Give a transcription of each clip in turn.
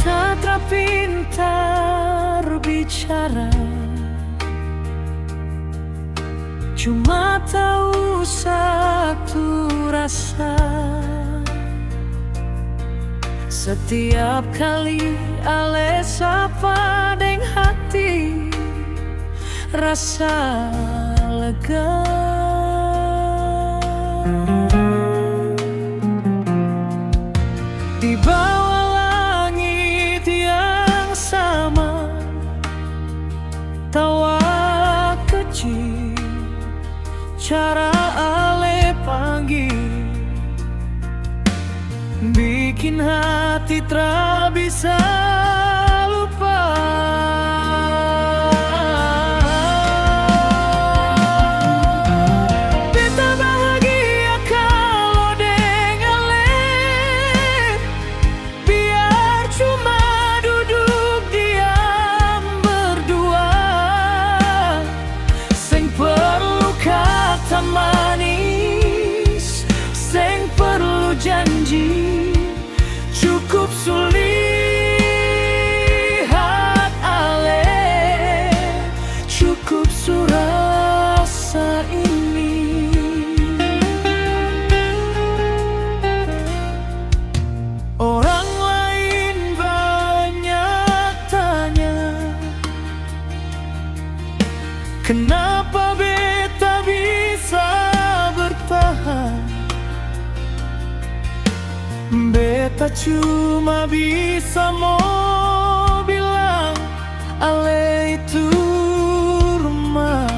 Kita pintar bicara, cuma tahu satu rasa. Setiap kali ale sapa deng hati, rasa lega. Di bawah langit yang sama, tawa kecil, cara ale panggil bikin hati tak bisa lupa. Beta bahagia kalau deng ale, biar cuma duduk diam berdua. Seng perlu kata manis, seng perlu janji, cukup sulihat ale, cukup surasa ini. Orang lain banyak tanya, kenapa beta bisa bertahan. Beta cuma bisa mau bilang ale itu rumah,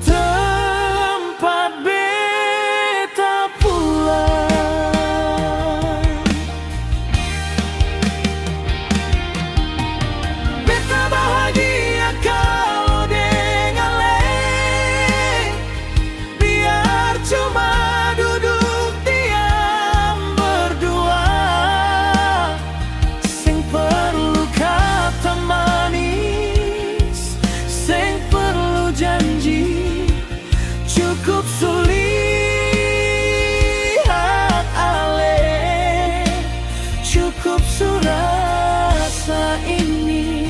tempat beta pulang. Beta bahagia kalau deng ale, biar cuma duduk diam berdua. Seng perlu kata manis, seng perlu janji, cukup sulihat ale, cukup surasa ini.